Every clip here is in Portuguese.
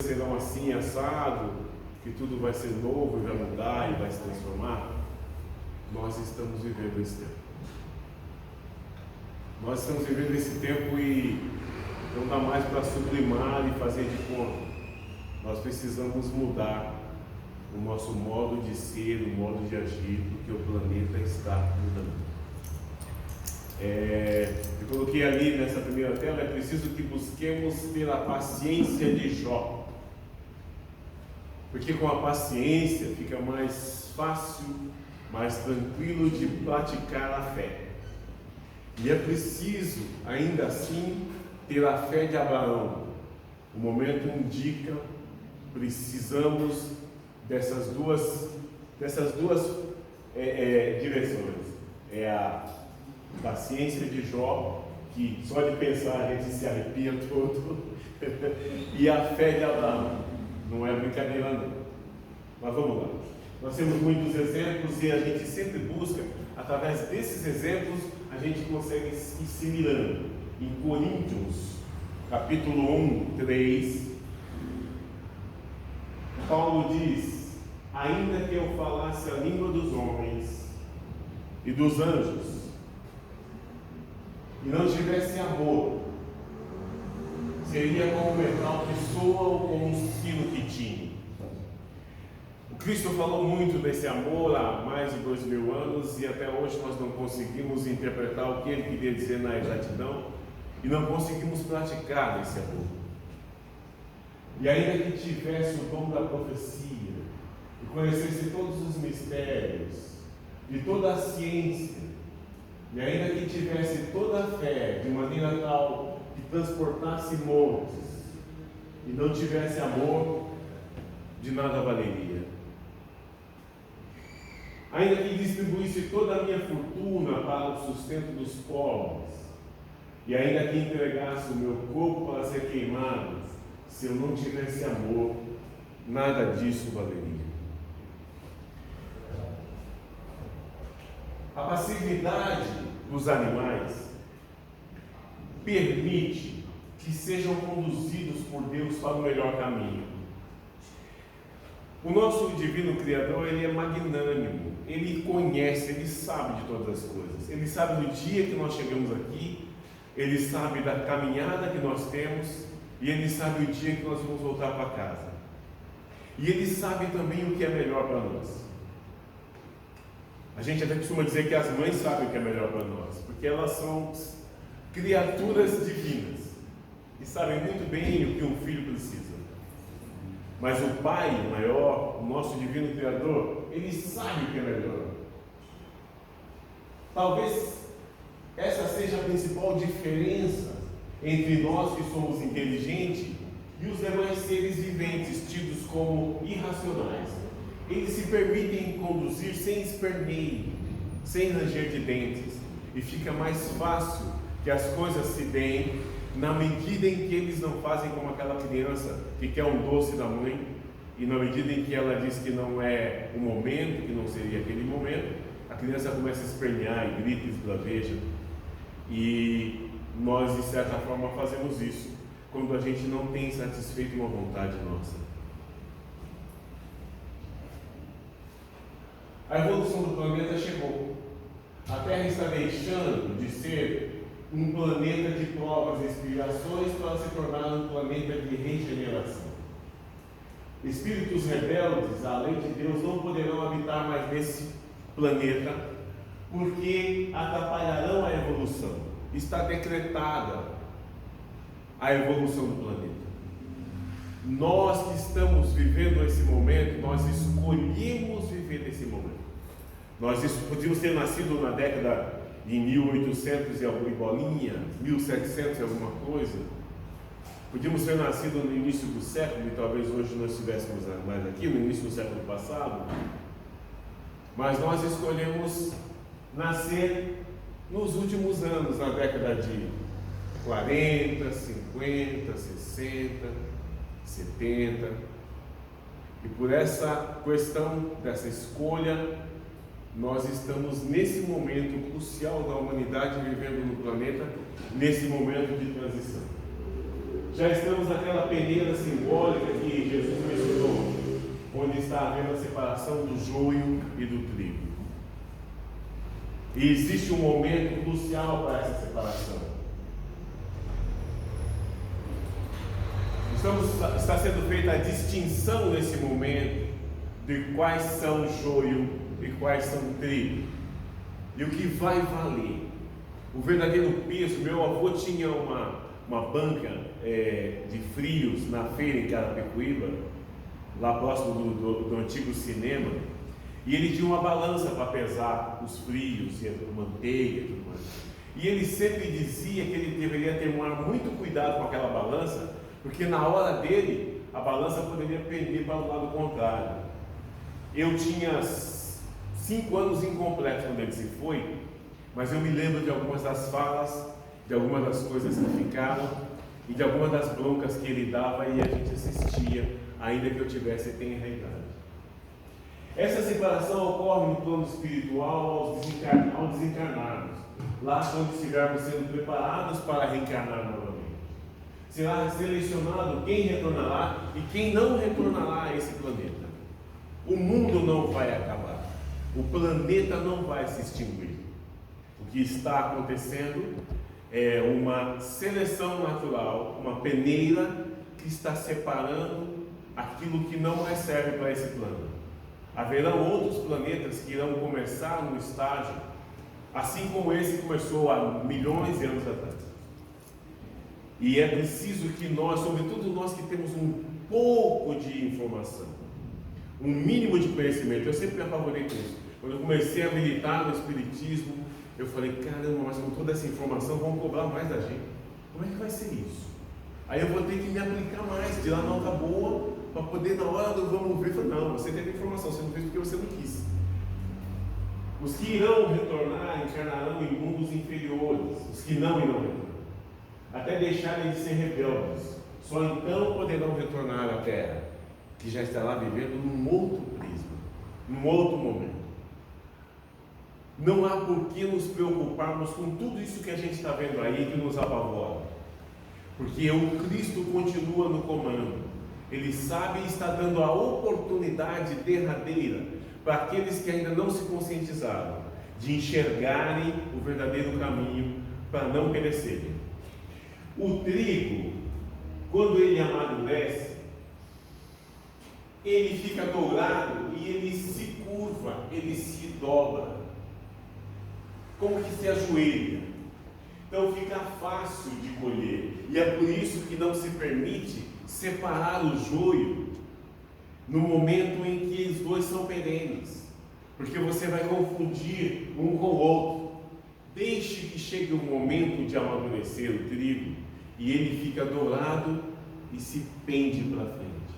serão assim, assado, que tudo vai ser novo e vai mudar e vai se transformar. Nós estamos vivendo esse tempo. Nós estamos vivendo esse tempo e não dá mais para sublimar e fazer de conta. Nós precisamos mudar o nosso modo de ser, o modo de agir, porque o planeta está mudando. Eu coloquei ali nessa primeira tela: é preciso que busquemos ter a paciência de Jó. Porque com a paciência fica mais fácil, mais tranquilo de praticar a fé. E é preciso, ainda assim, ter a fé de Abraão. O momento indica, precisamos dessas duas direções. É a paciência de Jó, que só de pensar a gente se arrepia todo, e a fé de Abraão. Não é brincadeira não. Mas vamos lá. Nós temos muitos exemplos e a gente sempre busca, através desses exemplos, a gente consegue ir se mirando. Em Coríntios, capítulo 1, 3, Paulo diz: ainda que eu falasse a língua dos homens e dos anjos, e não tivesse amor, seria como um metal que soa ou como um sino que tine. O Cristo falou muito desse amor há mais de 2000 anos e até hoje nós não conseguimos interpretar o que ele queria dizer na exatidão e não conseguimos praticar esse amor. E ainda que tivesse o dom da profecia e conhecesse todos os mistérios e toda a ciência, e ainda que tivesse toda a fé de maneira tal que transportasse montes e não tivesse amor, de nada valeria. Ainda que distribuísse toda a minha fortuna para o sustento dos pobres, e ainda que entregasse o meu corpo para ser queimado, se eu não tivesse amor, nada disso valeria. A passividade dos animais permite que sejam conduzidos por Deus para o melhor caminho. O nosso divino Criador, ele é magnânimo, ele conhece, ele sabe de todas as coisas. Ele sabe do dia que nós chegamos aqui, ele sabe da caminhada que nós temos e ele sabe o dia que nós vamos voltar para casa. E ele sabe também o que é melhor para nós. A gente até costuma dizer que as mães sabem o que é melhor para nós, porque elas são criaturas divinas e sabem muito bem o que um filho precisa. Mas o Pai maior, o nosso divino Criador, ele sabe o que é melhor. Talvez essa seja a principal diferença entre nós que somos inteligentes e os demais seres viventes tidos como irracionais. Eles se permitem conduzir sem esperneio, sem ranger de dentes, e fica mais fácil que as coisas se deem na medida em que eles não fazem como aquela criança que quer um doce da mãe, e na medida em que ela diz que não é o momento, que não seria aquele momento, a criança começa a espernear e grita e esbraveja. E nós, de certa forma, fazemos isso quando a gente não tem satisfeito uma vontade nossa. A evolução do planeta chegou. A Terra está deixando de ser um planeta de provas e expiações para se tornar um planeta de regeneração. Espíritos rebeldes, à lei de Deus, não poderão habitar mais nesse planeta, porque atrapalharão a evolução. Está decretada a evolução do planeta. Nós que estamos vivendo esse momento, nós escolhemos viver esse momento. Nós podíamos ter nascido na década de 1800 e alguma bolinha, 1700 e alguma coisa. Podíamos ter nascido no início do século, e talvez hoje nós estivéssemos mais aqui, no início do século passado. Mas nós escolhemos nascer nos últimos anos, na década de 40, 50, 60, 70. E por essa questão, dessa escolha, nós estamos nesse momento crucial da humanidade vivendo no planeta, nesse momento de transição. Já estamos naquela peneira simbólica que Jesus mencionou, onde está havendo a separação do joio e do trigo. E existe um momento crucial para essa separação. Está sendo feita a distinção nesse momento de quais são joio e quais são trigo. E o que vai valer. O verdadeiro peso. Meu avô tinha uma banca de frios na feira em Carapicuíba, lá próximo do antigo cinema, e ele tinha uma balança para pesar os frios e a manteiga e tudo mais. E ele sempre dizia que ele deveria tomar muito cuidado com aquela balança, porque na hora dele a balança poderia pender para o lado contrário. Eu tinha 5 anos incompletos quando ele se foi, mas eu me lembro de algumas das falas, de algumas das coisas que ficaram e de algumas das broncas que ele dava e a gente assistia, ainda que eu tivesse tenra idade. Essa separação ocorre no plano espiritual ao desencarnarmos, lá quando estivermos sendo preparados para reencarnar novamente. Será selecionado quem retornará e quem não retornará a esse planeta. O mundo não vai acabar, o planeta não vai se extinguir. O que está acontecendo é uma seleção natural, uma peneira que está separando aquilo que não mais serve para esse plano. Haverão outros planetas que irão começar no estágio, assim como esse começou há milhões de anos atrás. E é preciso que nós, sobretudo nós que temos um pouco de informação, um mínimo de conhecimento, eu sempre me apavorei com isso. Quando eu comecei a militar no Espiritismo, eu falei, caramba, mas com toda essa informação vão cobrar mais da gente. Como é que vai ser isso? Aí eu vou ter que me aplicar mais, tirar nota boa, para poder na hora do vamos ver, falar, não, você teve informação, você não fez porque você não quis. Os que irão retornar, encarnarão em mundos inferiores, os que não irão retornar, até deixarem de ser rebeldes, só então poderão retornar à Terra, que já estará vivendo num outro prisma, num outro momento. Não há por que nos preocuparmos com tudo isso que a gente está vendo aí, que nos apavora, porque o Cristo continua no comando. Ele sabe e está dando a oportunidade derradeira para aqueles que ainda não se conscientizaram de enxergarem o verdadeiro caminho para não perecerem. O trigo, quando ele amadurece, ele fica dourado e ele se curva, ele se dobra, como que se ajoelha. Então fica fácil de colher, e é por isso que não se permite separar o joio no momento em que os dois são perenes, porque você vai confundir um com o outro. Deixe que chegue o momento de amadurecer o trigo e ele fica dourado e se pende para frente,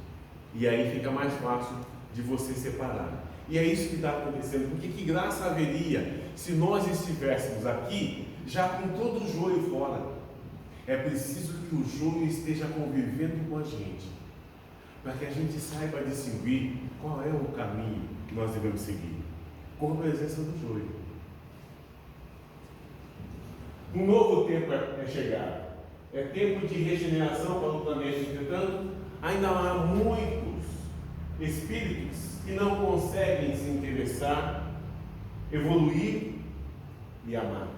e aí fica mais fácil de você separar. E é isso que está acontecendo, porque que graça haveria se nós estivéssemos aqui já com todo o joio fora? É preciso que o joio esteja convivendo com a gente, para que a gente saiba distinguir qual é o caminho que nós devemos seguir, com a presença do joio. Um novo tempo é chegado, é tempo de regeneração para o planeta. Entretanto, ainda há muitos espíritos que não conseguem se interessar, evoluir e amar.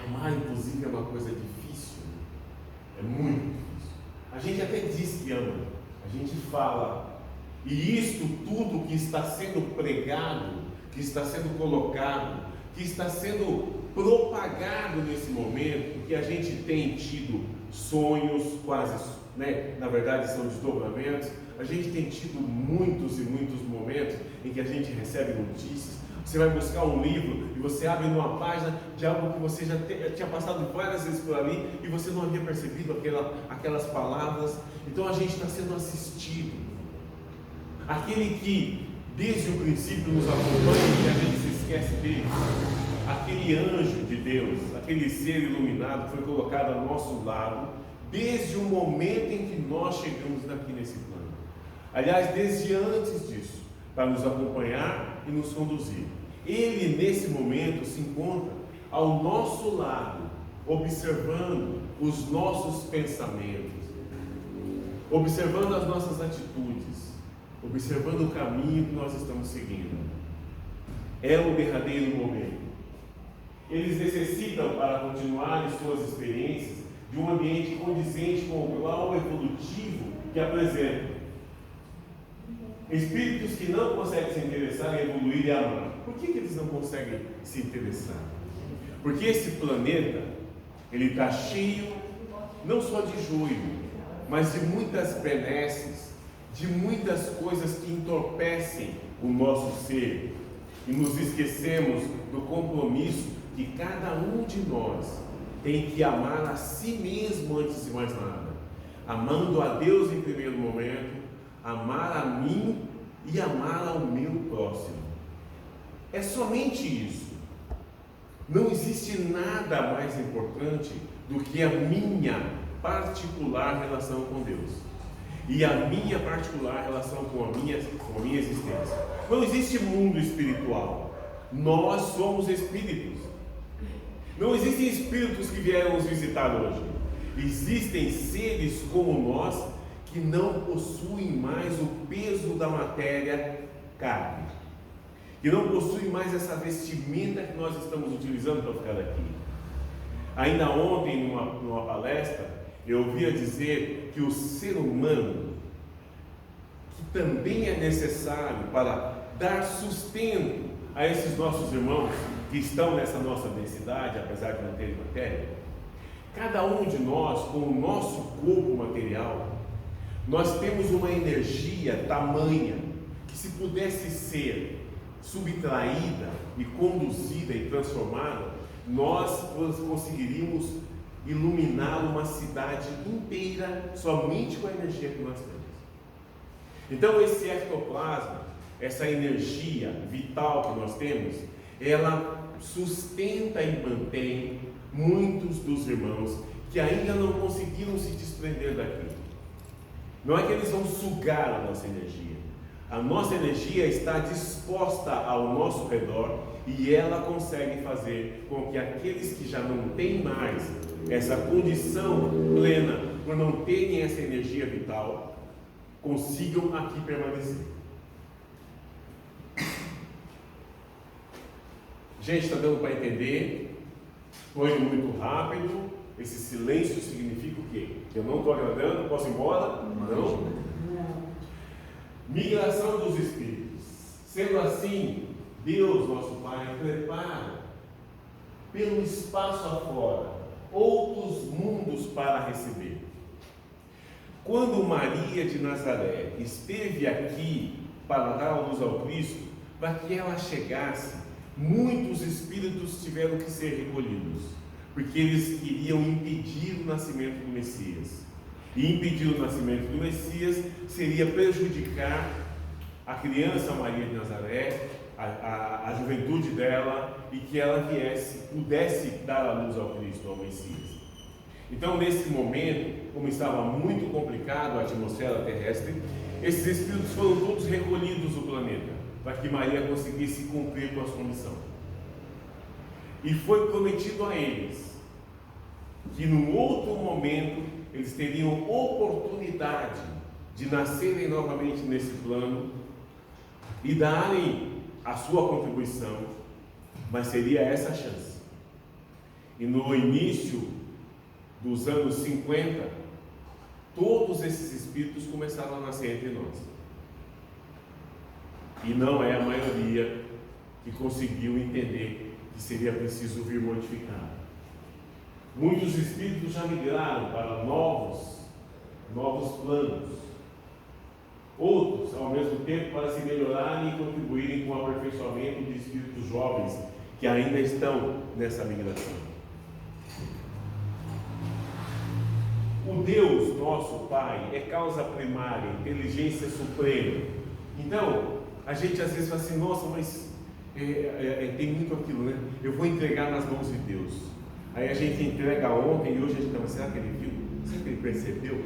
Amar, inclusive, é uma coisa difícil, é muito difícil. A gente até diz que ama, a gente fala, e isto tudo que está sendo pregado, que está sendo colocado, que está sendo propagado nesse momento, que a gente tem tido sonhos quase, na verdade são desdobramentos, a gente tem tido muitos e muitos momentos em que a gente recebe notícias. Você vai buscar um livro e você abre numa página de algo que você já tinha passado várias vezes por ali e você não havia percebido aquelas palavras. Então a gente está sendo assistido. Aquele que desde o princípio nos acompanha e a gente se esquece dele, aquele anjo de Deus, aquele ser iluminado foi colocado ao nosso lado desde o momento em que nós chegamos aqui nesse plano. Aliás, desde antes disso, para nos acompanhar e nos conduzir. Ele, nesse momento, se encontra ao nosso lado, observando os nossos pensamentos, observando as nossas atitudes, observando o caminho que nós estamos seguindo. É o derradeiro momento. Eles necessitam, para continuarem suas experiências, de um ambiente condizente com o grau evolutivo que apresentam. Espíritos que não conseguem se interessar em evoluir e amar. Por que eles não conseguem se interessar? Porque esse planeta, ele está cheio, não só de joio, mas de muitas benesses, de muitas coisas que entorpecem o nosso ser. E nos esquecemos do compromisso que cada um de nós tem que amar a si mesmo antes de mais nada. Amando a Deus em primeiro momento, amar a mim e amar ao meu próximo. É somente isso. Não existe nada mais importante do que a minha particular relação com Deus e a minha particular relação com a minha existência. Não existe mundo espiritual. Nós somos espíritos. Não existem espíritos que vieram nos visitar hoje. Existem seres como nós que não possuem mais o peso da matéria carne, que não possuem mais essa vestimenta que nós estamos utilizando para ficar aqui. Ainda ontem, numa palestra, eu ouvia dizer que o ser humano, que também é necessário para dar sustento a esses nossos irmãos que estão nessa nossa densidade, apesar de não terem matéria, cada um de nós, com o nosso corpo material, nós temos uma energia tamanha que, se pudesse ser subtraída e conduzida e transformada, nós conseguiríamos iluminar uma cidade inteira somente com a energia que nós temos. Então esse ectoplasma, essa energia vital que nós temos, ela sustenta e mantém muitos dos irmãos que ainda não conseguiram se desprender daquilo. Não é que eles vão sugar a nossa energia. A nossa energia está disposta ao nosso redor e ela consegue fazer com que aqueles que já não têm mais essa condição plena, por não terem essa energia vital, consigam aqui permanecer. Gente, está dando para entender? Foi muito rápido. Esse silêncio significa o quê? Eu não estou agradando, posso ir embora? Não. Migração dos espíritos. Sendo assim, Deus, nosso Pai, prepara pelo espaço afora outros mundos para receber. Quando Maria de Nazaré esteve aqui para dar a luz ao Cristo, para que ela chegasse, muitos espíritos tiveram que ser recolhidos, porque eles queriam impedir o nascimento do Messias. E impedir o nascimento do Messias seria prejudicar a criança Maria de Nazaré, a juventude dela, e que ela pudesse dar a luz ao Cristo, ao Messias. Então, nesse momento, como estava muito complicado a atmosfera terrestre, esses espíritos foram todos recolhidos do planeta, para que Maria conseguisse cumprir com a sua missão. E foi prometido a eles que num outro momento eles teriam oportunidade de nascerem novamente nesse plano e darem a sua contribuição, mas seria essa a chance. E no início dos anos 50, todos esses espíritos começaram a nascer entre nós. E não é a maioria que conseguiu entender que seria preciso vir modificar. Muitos espíritos já migraram para novos planos. Outros, ao mesmo tempo, para se melhorarem e contribuírem com o aperfeiçoamento de espíritos jovens que ainda estão nessa migração. O Deus, nosso Pai, é causa primária, inteligência suprema. Então, a gente às vezes fala assim, nossa, mas tem muito aquilo, né? Eu vou entregar nas mãos de Deus. Aí a gente entrega ontem e hoje a gente está, será que ele viu? Será que ele percebeu?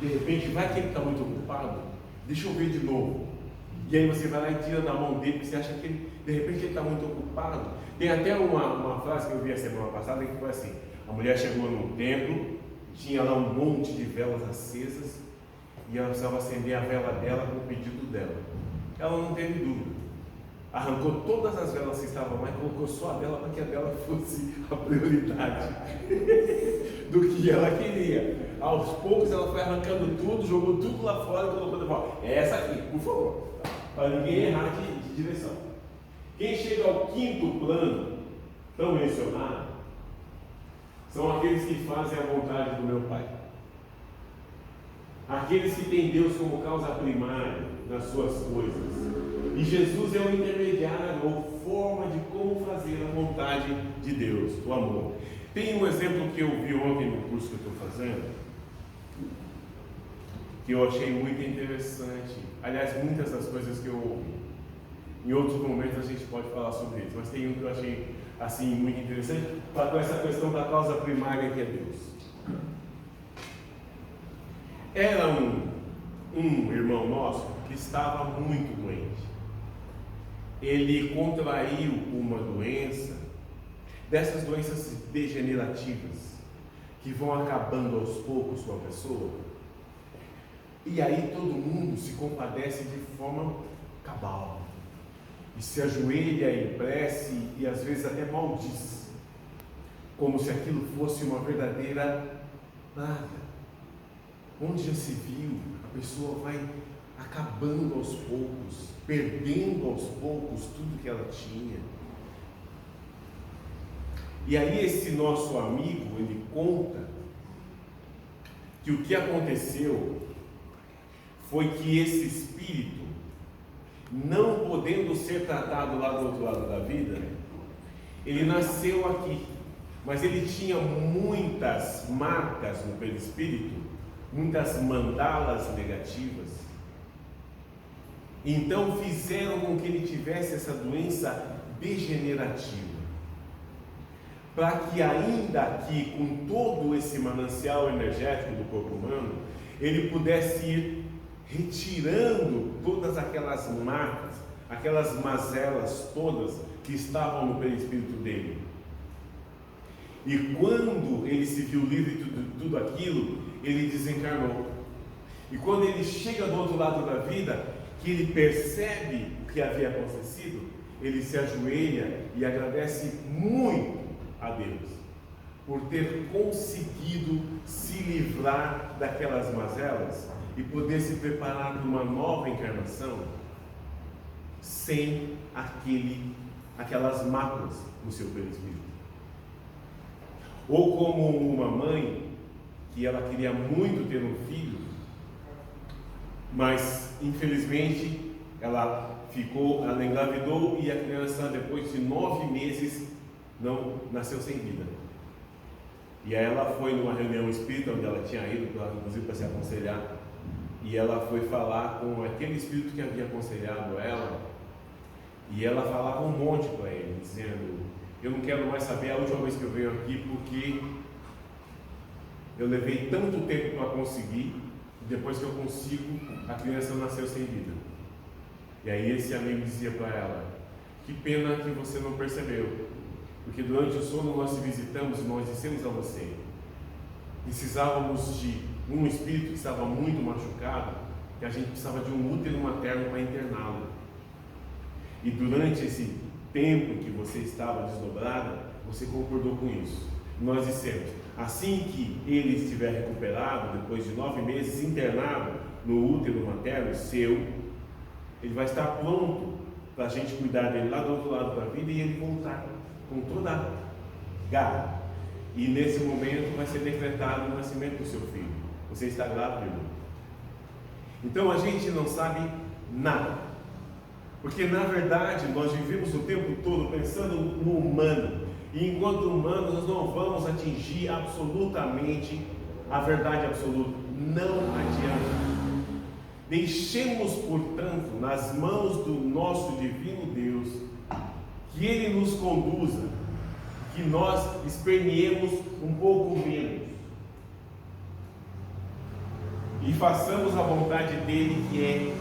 De repente, vai que ele está muito ocupado, deixa eu ver de novo. E aí você vai lá e tira da mão dele, porque você acha que de repente ele está muito ocupado. Tem até uma frase que eu vi a semana passada que foi assim: A mulher chegou no templo, tinha lá um monte de velas acesas e ela precisava acender a vela dela com o pedido dela. Ela não teve dúvida. Arrancou todas as velas que estavam lá e colocou só a dela para que a dela fosse a prioridade do que ela queria. Aos poucos ela foi arrancando tudo, jogou tudo lá fora e colocou de volta. É essa aqui, por favor, para ninguém errar de direção. Quem chega ao quinto plano, tão mencionado, são aqueles que fazem a vontade do meu Pai. Aqueles que têm Deus como causa primária nas suas coisas. E Jesus é o intermediário, ou forma de como fazer a vontade de Deus, o amor. Tem um exemplo que eu vi ontem no curso que eu estou fazendo, que eu achei muito interessante. Aliás, muitas das coisas que eu ouvi. Em outros momentos a gente pode falar sobre isso, mas tem um que eu achei assim muito interessante, com essa questão da causa primária que é Deus. Era um irmão nosso que estava muito doente. Ele contraiu uma doença, dessas doenças degenerativas, que vão acabando aos poucos com a pessoa. E aí todo mundo se compadece de forma cabal. E se ajoelha em prece e às vezes até maldiz, como se aquilo fosse uma verdadeira praga. Onde já se viu, a pessoa vai acabando aos poucos, perdendo aos poucos tudo que ela tinha. E aí esse nosso amigo, ele conta que o que aconteceu foi que esse espírito, não podendo ser tratado lá do outro lado da vida, ele nasceu aqui, mas ele tinha muitas marcas no perispírito, muitas mandalas negativas. Então fizeram com que ele tivesse essa doença degenerativa, para que ainda aqui, com todo esse manancial energético do corpo humano, ele pudesse ir retirando todas aquelas marcas, aquelas mazelas todas que estavam no perispírito dele. E quando ele se viu livre de tudo aquilo, ele desencarnou. E quando ele chega do outro lado da vida, que ele percebe o que havia acontecido, ele se ajoelha e agradece muito a Deus por ter conseguido se livrar daquelas mazelas e poder se preparar para uma nova encarnação sem aquelas máculas no seu perispírito. Ou como uma mãe que ela queria muito ter um filho, mas infelizmente ela engravidou e a criança, depois de 9 meses, não nasceu sem vida. E aí ela foi numa reunião espírita onde ela tinha ido, inclusive para se aconselhar, e ela foi falar com aquele espírito que havia aconselhado ela, e ela falava um monte para ele, dizendo: eu não quero mais saber a última vez que eu venho aqui, porque eu levei tanto tempo para conseguir, e depois que eu consigo, a criança nasceu sem vida. E aí esse amigo dizia para ela: que pena que você não percebeu, porque durante o sono nós te visitamos e nós dissemos a você, precisávamos de um espírito que estava muito machucado, que a gente precisava de um útero materno para interná-lo. E durante esse tempo que você estava desdobrada, você concordou com isso. Nós dissemos: assim que ele estiver recuperado, depois de 9 meses internado no útero materno seu, ele vai estar pronto para a gente cuidar dele lá do outro lado da vida e ele voltar com toda a garra. E nesse momento vai ser decretado o nascimento do seu filho. Você está grávida, irmão? Então a gente não sabe nada, porque na verdade nós vivemos o tempo todo pensando no humano, e enquanto humanos nós não vamos atingir absolutamente a verdade absoluta. Não adianta. Deixemos, portanto, nas mãos do nosso divino Deus, que Ele nos conduza, que nós esperneemos um pouco menos e façamos a vontade dele, que é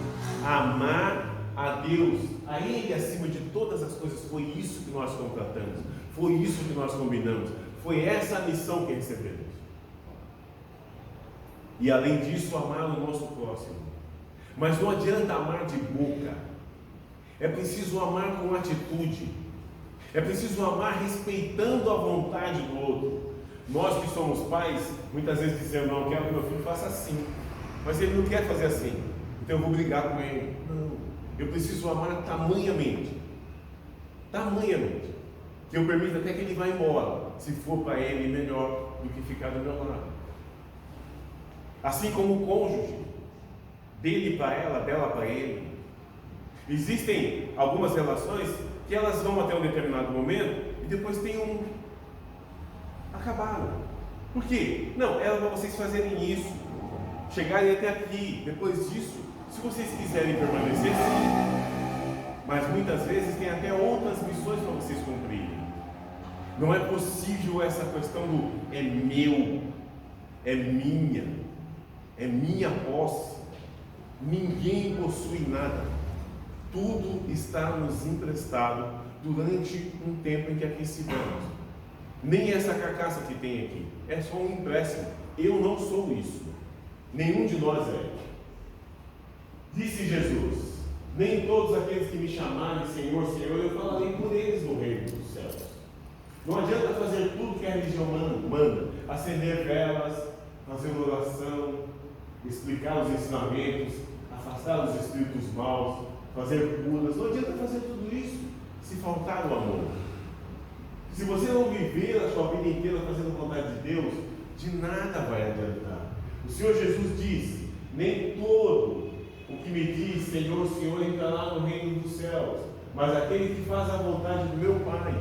amar a Deus, a Ele acima de todas as coisas. Foi isso que nós contratamos, foi isso que nós combinamos, Foi essa a missão que recebemos. E além disso, amar o nosso próximo. Mas não adianta amar de boca. É preciso amar com atitude. É preciso amar respeitando a vontade do outro. Nós que somos pais, muitas vezes dizemos, não, quero que meu filho faça assim. Mas ele não quer fazer assim. Então eu vou brigar com ele. Não. Eu preciso amar tamanhamente. Tamanhamente. Que eu permita até que ele vá embora. Se for para ele, melhor do que ficar do meu lado. Assim como o cônjuge. Dele para ela, dela para ele. Existem algumas relações que elas vão até um determinado momento e depois tem acabaram. Por quê? Não, era para vocês fazerem isso, chegarem até aqui. Depois disso, se vocês quiserem permanecer, sim. Mas muitas vezes tem até outras missões para vocês cumprirem. Não é possível essa questão do é meu, é minha posse. Ninguém possui nada. Tudo está nos emprestado durante um tempo em que aqui estivemos. Nem essa carcaça que tem aqui é só um empréstimo. Eu não sou isso. Nenhum de nós é. Disse Jesus: nem todos aqueles que me chamarem Senhor, Senhor, eu falarei por eles no reino dos céus. Não adianta fazer tudo que a religião manda, acender velas, fazer oração, explicar os ensinamentos, afastar os espíritos maus, fazer curas. Não adianta fazer tudo isso se faltar o amor. Se você não viver a sua vida inteira fazendo a vontade de Deus, de nada vai adiantar. O Senhor Jesus disse: nem todo o que me diz Senhor, Senhor entrará no reino dos céus, mas aquele que faz a vontade do meu Pai.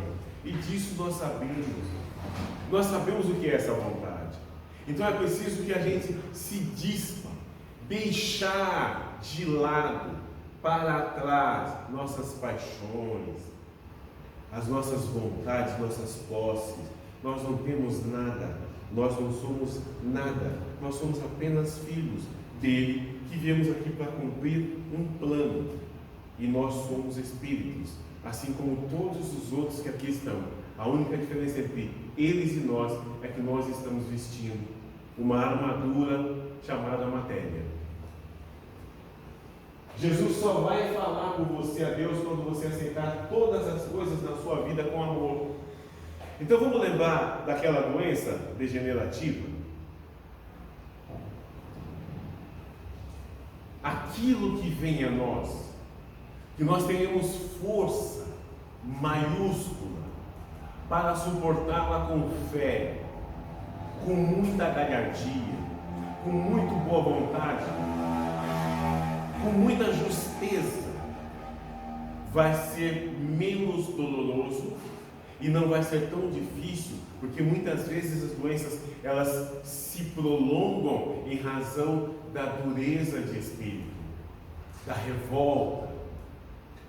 E disso nós sabemos. Nós sabemos o que é essa vontade. Então é preciso que a gente se dispa, deixar de lado, para trás, nossas paixões, as nossas vontades, nossas posses. Nós não temos nada, nós não somos nada, nós somos apenas filhos dele, que viemos aqui para cumprir um plano. E nós somos espíritos, assim como todos os outros que aqui estão. A única diferença entre eles e nós é que nós estamos vestindo uma armadura chamada matéria. Jesus só vai falar com você a Deus quando você aceitar todas as coisas na sua vida com amor. Então vamos lembrar daquela doença degenerativa? Aquilo que vem a nós, que nós tenhamos força maiúscula para suportá-la com fé, com muita galhardia, com muito boa vontade, com muita justeza, vai ser menos doloroso e não vai ser tão difícil, porque muitas vezes as doenças elas se prolongam em razão da dureza de espírito, da revolta,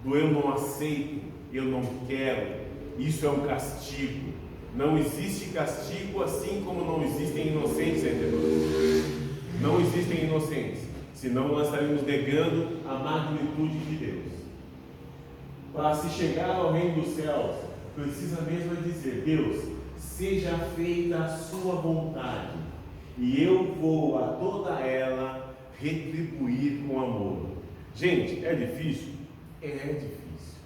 do eu não aceito, eu não quero, isso é um castigo. Não existe castigo, assim como não existem inocentes entre nós. Não existem inocentes, senão nós estaríamos negando a magnitude de Deus. Para se chegar ao reino dos céus, precisa mesmo dizer: Deus, seja feita a sua vontade, e eu vou a toda ela retribuir com amor. Gente, é difícil? É difícil.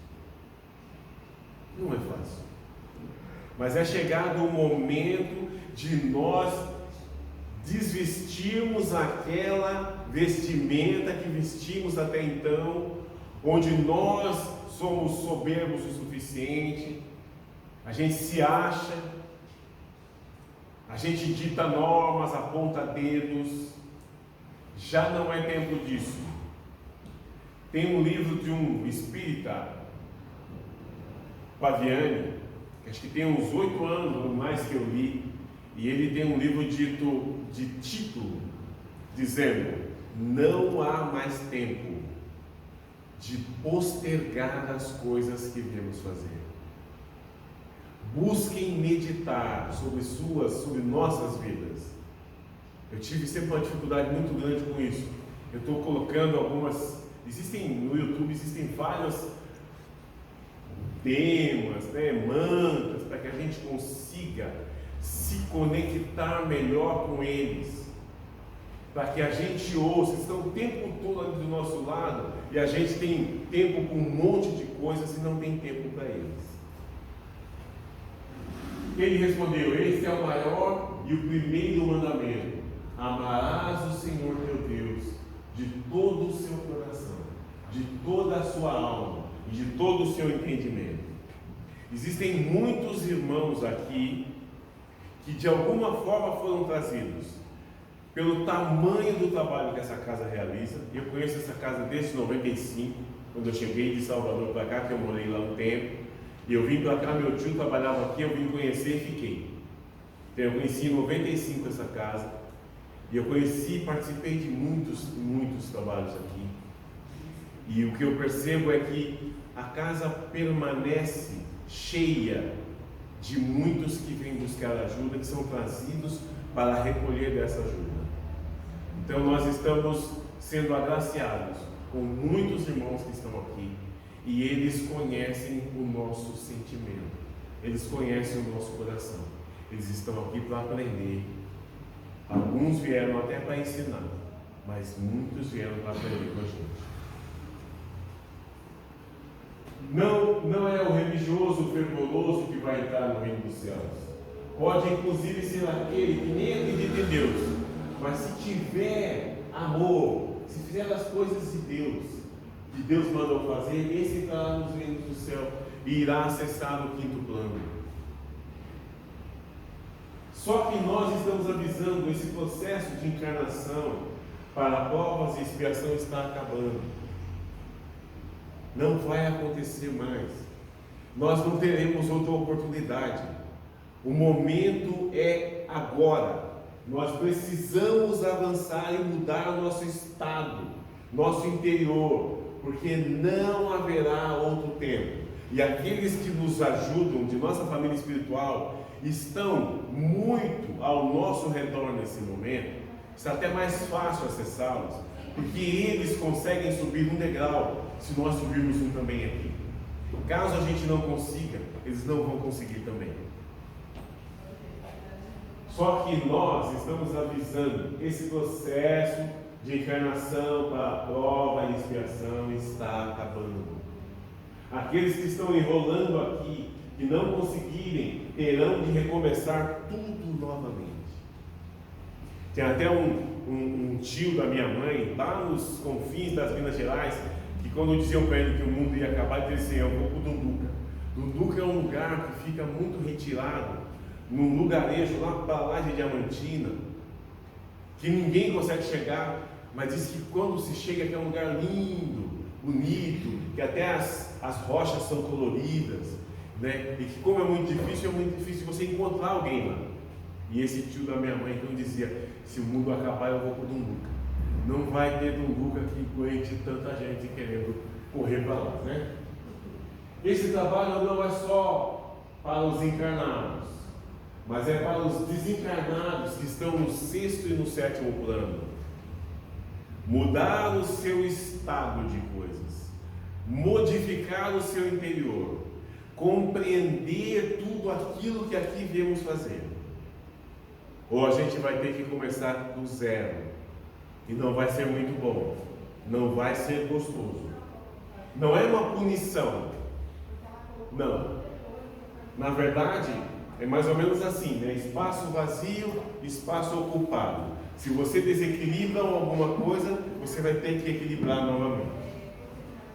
Não é fácil. Mas é chegado o momento de nós desvestirmos aquela vestimenta que vestimos até então, onde nós somos soberbos o suficiente, a gente se acha, a gente dita normas, aponta dedos. Já não é tempo disso. Tem um livro de um espírita, Paviani, que acho que tem uns 8 anos ou mais que eu li, e ele tem um livro dito de título, dizendo: não há mais tempo de postergar as coisas que devemos fazer. Busquem meditar sobre nossas vidas. Eu tive sempre uma dificuldade muito grande com isso. Eu estou colocando no YouTube existem vários temas, mantras, para que a gente consiga se conectar melhor com eles, para que a gente ouça. Estão o tempo todo ali do nosso lado e a gente tem tempo com um monte de coisas e não tem tempo para eles. Ele respondeu: esse é o maior e o primeiro mandamento: amarás o Senhor teu Deus de todo o seu coração, de toda a sua alma e de todo o seu entendimento. Existem muitos irmãos aqui que de alguma forma foram trazidos pelo tamanho do trabalho que essa casa realiza. Eu conheço essa casa desde 95, quando eu cheguei de Salvador para cá, que eu morei lá um tempo. E eu vim para cá, meu tio trabalhava aqui, eu vim conhecer e fiquei. Então eu conheci em 95 essa casa. E eu conheci, participei de muitos trabalhos aqui. E o que eu percebo é que a casa permanece cheia de muitos que vêm buscar ajuda, que são trazidos para recolher dessa ajuda. Então nós estamos sendo agraciados com muitos irmãos que estão aqui. E eles conhecem o nosso sentimento, eles conhecem o nosso coração, eles estão aqui para aprender. Alguns vieram até para ensinar, mas muitos vieram para aprender com a gente. Não é o religioso fervoroso que vai entrar no reino dos céus. Pode inclusive ser aquele que nem acredita em Deus, mas se tiver amor, se fizer as coisas de Deus, que Deus mandou fazer, esse entrará nos reinos do céu e irá acessar o quinto plano. Só que nós estamos avisando, esse processo de encarnação para provas e expiação está acabando. Não vai acontecer mais. Nós não teremos outra oportunidade. O momento é agora. Nós precisamos avançar e mudar o nosso estado, nosso interior, porque não haverá outro tempo. E aqueles que nos ajudam, de nossa família espiritual, estão muito ao nosso redor nesse momento. Está até mais fácil acessá-los, porque eles conseguem subir um degrau, se nós subirmos um também aqui. Caso a gente não consiga, eles não vão conseguir também. Só que nós estamos avisando, esse processo de encarnação para a prova e expiação está acabando. Aqueles que estão enrolando aqui, que não conseguirem, terão de recomeçar tudo novamente. Tem até um tio da minha mãe, lá nos confins das Minas Gerais, que quando diziam para ele que o mundo ia acabar, ele dizia: eu vou para o Dunduca. Dunduca é um lugar que fica muito retirado, num lugarejo lá para lá de Diamantina, que ninguém consegue chegar, mas diz que quando se chega aqui é um lugar lindo, bonito, que até as rochas são coloridas, né? E que como é muito difícil você encontrar alguém lá. E esse tio da minha mãe então dizia: se o mundo acabar eu vou para o Dunduca. Não vai ter Dunduca que aguente tanta gente querendo correr para lá, né? Esse trabalho não é só para os encarnados, mas é para os desencarnados que estão no 6º e no 7º plano. Mudar o seu estado de coisas, modificar o seu interior, compreender tudo aquilo que aqui viemos fazer. Ou a gente vai ter que começar do zero, e não vai ser muito bom, não vai ser gostoso. Não é uma punição, não. Na verdade, é mais ou menos assim, né? Espaço vazio, espaço ocupado. Se você desequilibra alguma coisa, você vai ter que equilibrar novamente.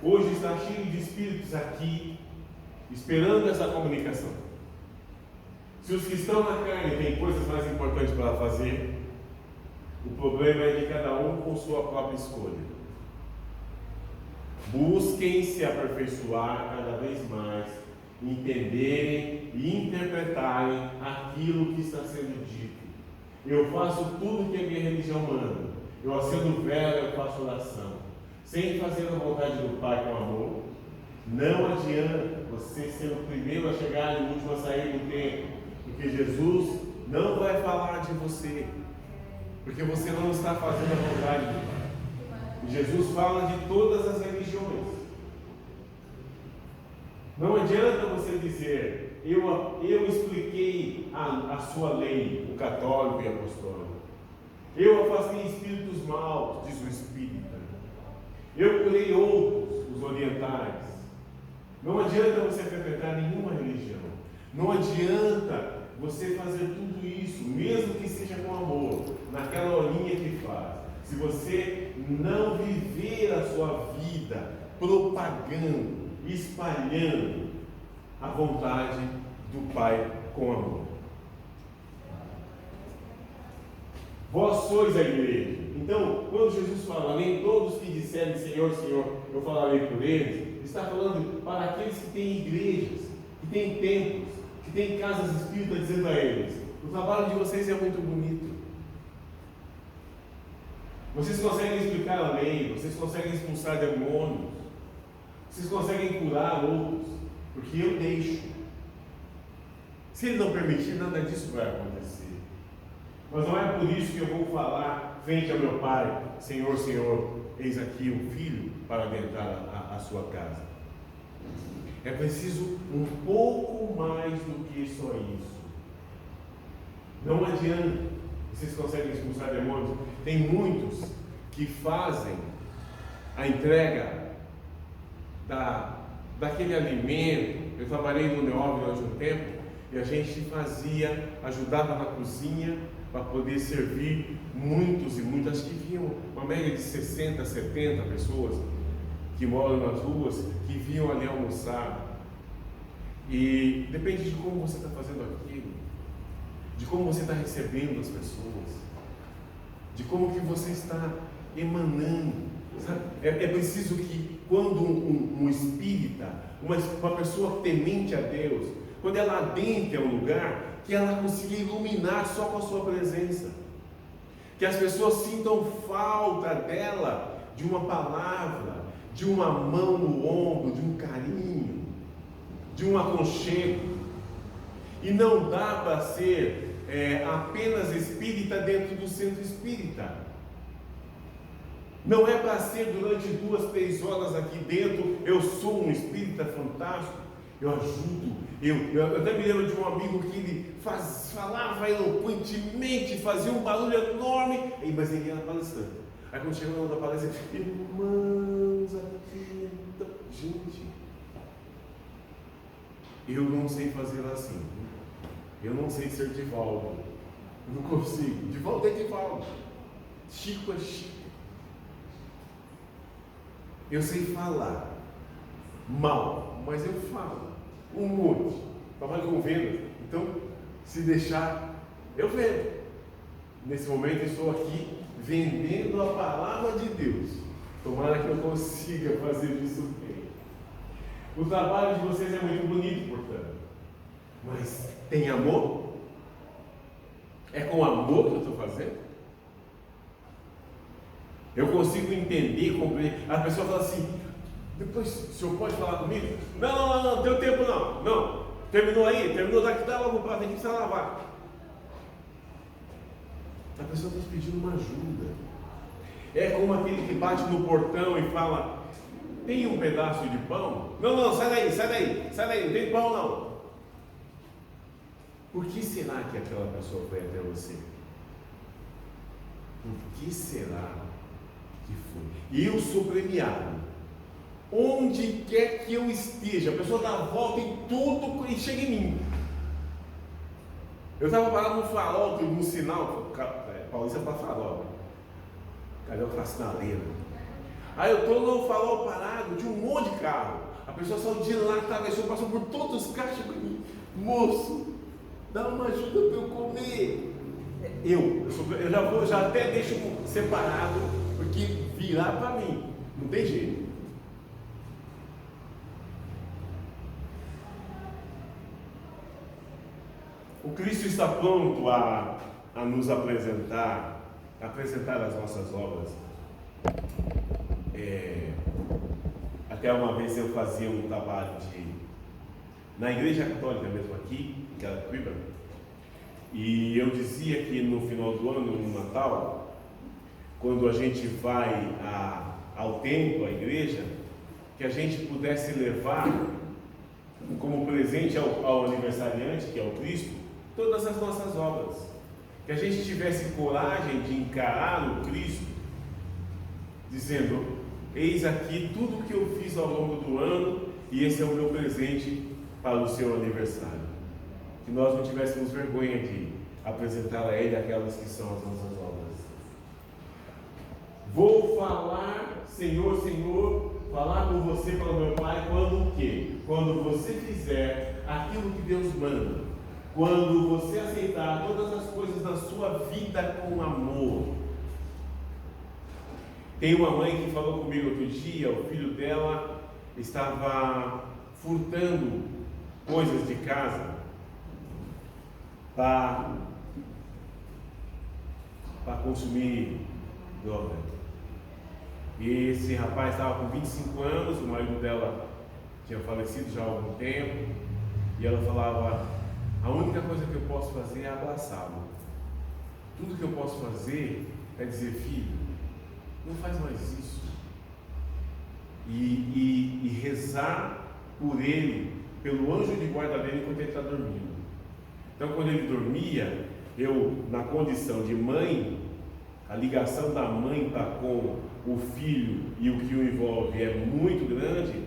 Hoje está cheio de espíritos aqui, esperando essa comunicação. Se os que estão na carne têm coisas mais importantes para fazer, o problema é de cada um com sua própria escolha. Busquem se aperfeiçoar cada vez mais, entenderem e interpretarem aquilo que está sendo dito. Eu faço tudo que a minha religião manda. Eu acendo vela, eu faço oração. Sem fazer a vontade do Pai com amor. Não adianta você ser o primeiro a chegar e o último a sair do templo, porque Jesus não vai falar de você, porque você não está fazendo a vontade do Pai. Jesus fala de todas as religiões. Não adianta você dizer: eu expliquei a sua lei, o católico e apostólico. Eu afastei espíritos maus, diz o espírita. Eu curei outros, os orientais. Não adianta você frequentar nenhuma religião. Não adianta você fazer tudo isso, mesmo que seja com amor, naquela horinha que faz. Se você não viver a sua vida propagando, espalhando a vontade do Pai com amor. Vós sois a igreja. Então, quando Jesus fala, nem todos que disserem Senhor, Senhor, eu falarei por eles, está falando para aqueles que têm igrejas, que têm templos, que têm casas espíritas, dizendo a eles: o trabalho de vocês é muito bonito. Vocês conseguem explicar a lei, vocês conseguem expulsar demônios, vocês conseguem curar outros, porque eu deixo. Se Ele não permitir, nada disso vai acontecer. Mas não é por isso que eu vou falar frente ao meu Pai: Senhor, Senhor, eis aqui um filho para adentrar a sua casa. É preciso um pouco mais do que só isso. Não adianta. Vocês conseguem expulsar demônios? Tem muitos que fazem a entrega daquele alimento. Eu trabalhei no Neóbio durante um tempo e a gente ajudava na cozinha para poder servir muitos e muitas, acho que vinham uma média de 60, 70 pessoas que moram nas ruas, que vinham ali almoçar. E depende de como você está fazendo aquilo, de como você está recebendo as pessoas, de como que você está emanando, sabe? É preciso que quando um espírita, uma pessoa temente a Deus, quando ela adentra um lugar, que ela consiga iluminar só com a sua presença, que as pessoas sintam falta dela, de uma palavra, de uma mão no ombro, de um carinho, de um aconchego. E não dá para ser apenas espírita dentro do centro espírita. Não é para ser durante 2, 3 horas aqui dentro, eu sou um espírita fantástico, eu ajudo. Eu até me lembro de um amigo que ele falava eloquentemente, fazia um barulho enorme, mas ele era palestrante. Aí quando chegou na hora da palestra, irmãos, aqui, gente, eu não sei fazer assim. Eu não sei ser Divaldo. Eu não consigo. Divaldo é Divaldo. Chico é Chico. Eu sei falar mal, mas eu falo um monte. Trabalho com vendas. Então, se deixar, eu vendo. Nesse momento estou aqui vendendo a palavra de Deus. Tomara que eu consiga fazer isso bem. O trabalho de vocês é muito bonito, portanto. Mas tem amor? É com amor que eu estou fazendo? Eu consigo entender, compreender. A pessoa fala assim: depois, o senhor pode falar comigo? Não, deu tempo não. Não, terminou daqui, dá logo o prato, a gente precisa lavar. A pessoa está pedindo uma ajuda. É como aquele que bate no portão e fala: tem um pedaço de pão? Não, sai daí, não tem pão não. Por que será que aquela pessoa foi até você? Por que será que foi? Eu sou premiado. Onde quer que eu esteja, a pessoa dá a volta em tudo e chega em mim. Eu estava parado no farol, no sinal, Paulista para farol. Cadê o sinaleiro? Aí eu estou no farol parado de um monte de carro. A pessoa saiu de lá, atravessou, passou por todos os carros para mim. Moço, dá uma ajuda para eu comer. Eu já até deixo separado, porque virar para mim, não tem jeito. O Cristo está pronto a nos apresentar as nossas obras. Até uma vez eu fazia um trabalho na igreja católica mesmo aqui, em Carapicuíba, e eu dizia que no final do ano, no Natal, quando a gente vai ao templo, à igreja, que a gente pudesse levar como presente ao aniversariante, que é o Cristo, todas as nossas obras. Que a gente tivesse coragem de encarar o Cristo, dizendo: eis aqui tudo o que eu fiz ao longo do ano, e esse é o meu presente para o seu aniversário. Que nós não tivéssemos vergonha de apresentar a Ele aquelas que são as nossas obras. Vou falar, Senhor, Senhor, falar com você para o meu Pai, quando o quê? Quando você fizer aquilo que Deus manda. Quando você aceitar todas as coisas na sua vida com amor. Tem uma mãe que falou comigo outro dia, o filho dela estava furtando coisas de casa para consumir droga. E esse rapaz estava com 25 anos, o marido dela tinha falecido já há algum tempo, e ela falava: a única coisa que eu posso fazer é abraçá-lo. Tudo que eu posso fazer é dizer: filho, não faz mais isso. E rezar por ele, pelo anjo de guarda dele enquanto ele está dormindo. Então, quando ele dormia, eu, na condição de mãe, a ligação da mãe para com o filho e o que o envolve é muito grande.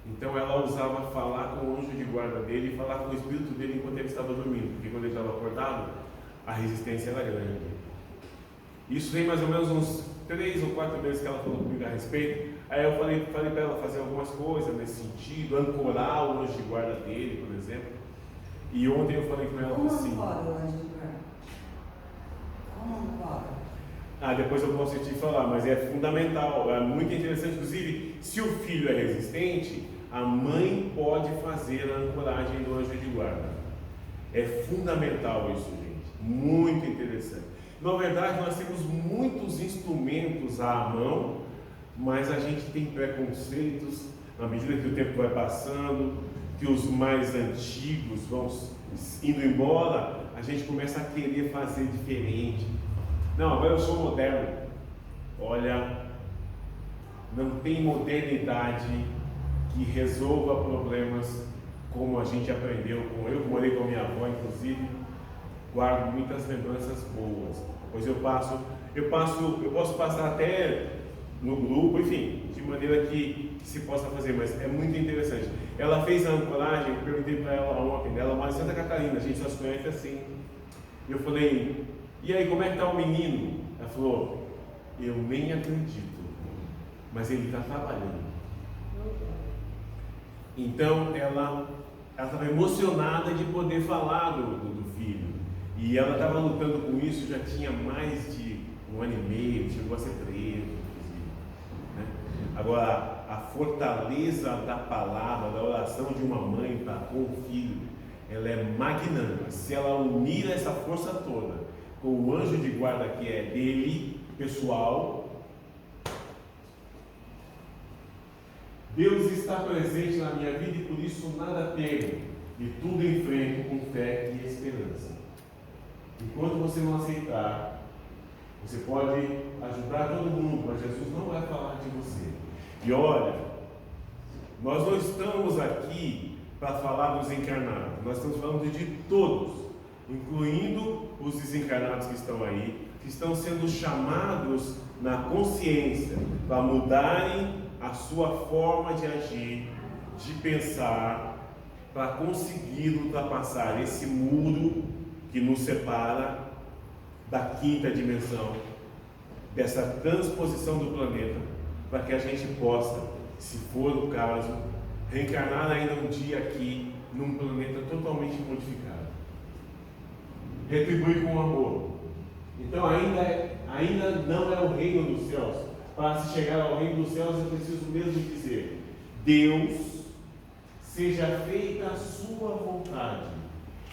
Então ela usava falar com o anjo de guarda dele e falar com o espírito dele enquanto ele estava dormindo, porque quando ele estava acordado, a resistência era grande. Isso tem mais ou menos uns 3 ou 4 meses que ela falou comigo a respeito. Aí eu falei para ela fazer algumas coisas nesse sentido, ancorar o anjo de guarda dele, por exemplo. E ontem eu falei com ela assim... Como ancora o anjo de guarda? Como ancora? Depois eu posso te falar, mas é fundamental, é muito interessante. Inclusive, se o filho é resistente, a mãe pode fazer a ancoragem do anjo de guarda. É fundamental isso, gente. Muito interessante. Na verdade, nós temos muitos instrumentos à mão, mas a gente tem preconceitos. Na medida que o tempo vai passando, que os mais antigos vão indo embora, a gente começa a querer fazer diferente. Não, agora eu sou moderno. Olha, não tem modernidade que resolva problemas como a gente aprendeu com eu, que morei com a minha avó, inclusive, guardo muitas lembranças boas. Pois eu posso passar até no grupo, enfim, de maneira que se possa fazer, mas é muito interessante. Ela fez a ancoragem, eu perguntei para ela ontem, ela mora em Santa Catarina, a gente só se conhece assim. Eu falei: e aí, como é que está o menino? Ela falou: eu nem acredito, mas ele está trabalhando. Então ela estava emocionada de poder falar do filho. E ela estava lutando com isso, já tinha mais de 1 ano e meio, chegou a ser preso, inclusive, né? Agora, a fortaleza da palavra, da oração de uma mãe para com o filho, ela é magnânima. Se ela unir essa força toda com o anjo de guarda que é dele, pessoal, Deus está presente na minha vida e por isso nada temo, e tudo enfrento com fé e esperança. Enquanto você não aceitar, você pode ajudar todo mundo, mas Jesus não vai falar de você. E olha, nós não estamos aqui para falar dos encarnados, nós estamos falando de todos, incluindo os desencarnados que estão aí, que estão sendo chamados na consciência para mudarem a sua forma de agir, de pensar, para conseguir ultrapassar esse muro que nos separa da 5ª dimensão, dessa transposição do planeta, para que a gente possa, se for o caso, reencarnar ainda um dia aqui, num planeta totalmente modificado. Retribuir com amor. Então ainda não é o reino dos céus. Para se chegar ao reino dos céus, eu preciso mesmo dizer: Deus, seja feita a sua vontade,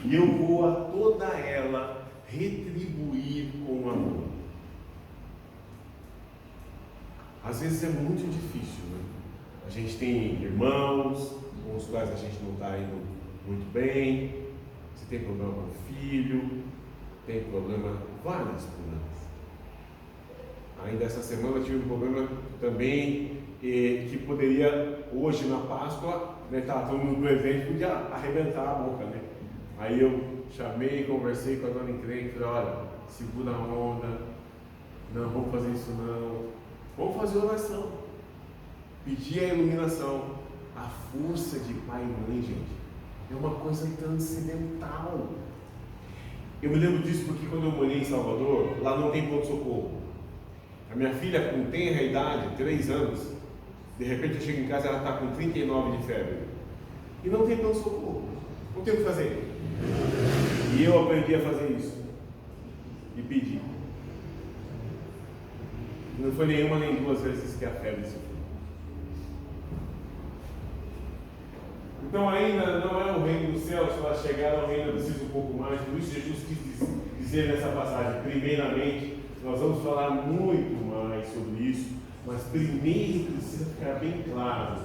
e eu vou a toda ela retribuir com amor. Às vezes é muito difícil, né? A gente tem irmãos com os quais a gente não está indo muito bem, você tem problema com o filho, tem problema, vários problemas. Ainda essa semana eu tive um problema também que poderia, hoje na Páscoa, estava todo mundo presente, podia arrebentar a boca, né? Aí eu chamei, conversei com a dona encrenca, falei, olha, segura a onda, não vamos fazer isso não, vamos fazer oração, pedir a iluminação. A força de pai e mãe, gente, é uma coisa transcendental. Eu me lembro disso porque quando eu morei em Salvador, lá não tem pronto-socorro. A minha filha, com tenra idade, 3 anos, de repente eu chego em casa e ela está com 39 de febre. E não tem pronto-socorro. Não tem o que fazer. E eu aprendi a fazer isso. E pedi. Não foi nenhuma nem 2 vezes que a febre se foi. Então ainda não é o reino dos céus, para chegar ao reino precisa um pouco mais. Por isso Jesus quis dizer nessa passagem, primeiramente, nós vamos falar muito mais sobre isso, mas primeiro precisa ficar bem claro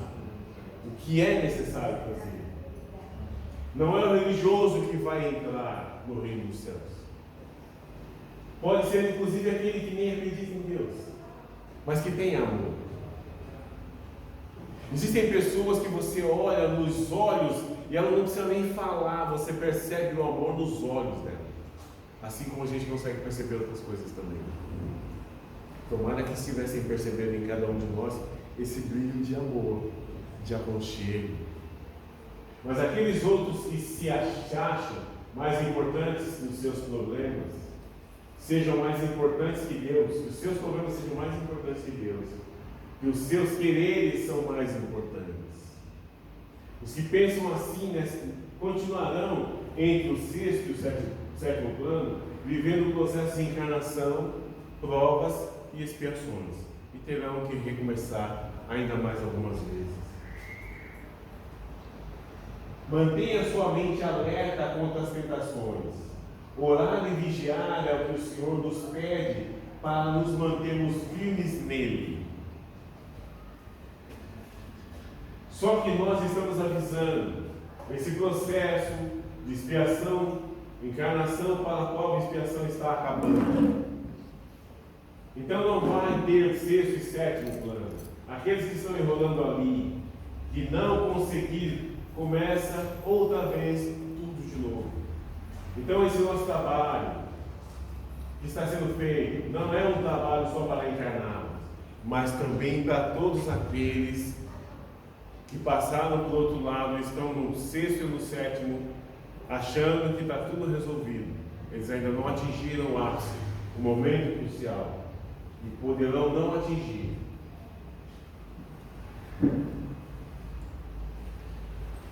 o que é necessário fazer. Não é o religioso que vai entrar no reino dos céus. Pode ser inclusive aquele que nem acredita em Deus, mas que tem amor. Existem pessoas que você olha nos olhos e ela não precisa nem falar, você percebe o amor nos olhos dela. Assim como a gente consegue perceber outras coisas também. Tomara que estivessem percebendo em cada um de nós esse brilho de amor, de aconchego. Mas aqueles outros que se acham mais importantes nos seus problemas, sejam mais importantes que Deus, que os seus problemas sejam mais importantes que Deus, que os seus quereres são mais importantes. Os que pensam assim, né, continuarão entre o sexto e o sétimo plano, vivendo o processo de encarnação, provas e expiações, e terão que recomeçar ainda mais algumas vezes. Mantenha sua mente alerta contra as tentações. Orar e vigiar é o que o Senhor nos pede para nos mantermos firmes nele. Só que nós estamos avisando, esse processo de expiação, encarnação para a qual a expiação está acabando. Então não vai ter sexto e sétimo plano. Aqueles que estão enrolando ali, que não conseguir, começa outra vez tudo de novo. Então esse nosso trabalho que está sendo feito não é um trabalho só para encarnados, mas também para todos aqueles que passaram para o outro lado, estão no sexto e no sétimo, achando que está tudo resolvido. Eles ainda não atingiram o ápice, o momento crucial, e poderão não atingir.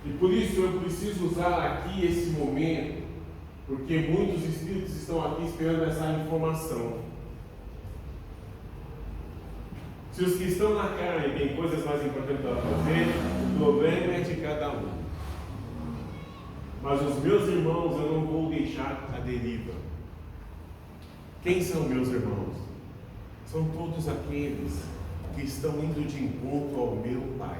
E por isso eu preciso usar aqui esse momento, porque muitos espíritos estão aqui esperando essa informação. Se os que estão na carne têm coisas mais importantes para fazer, o problema é de cada um. Mas os meus irmãos eu não vou deixar à deriva. Quem são meus irmãos? São todos aqueles que estão indo de encontro ao meu Pai.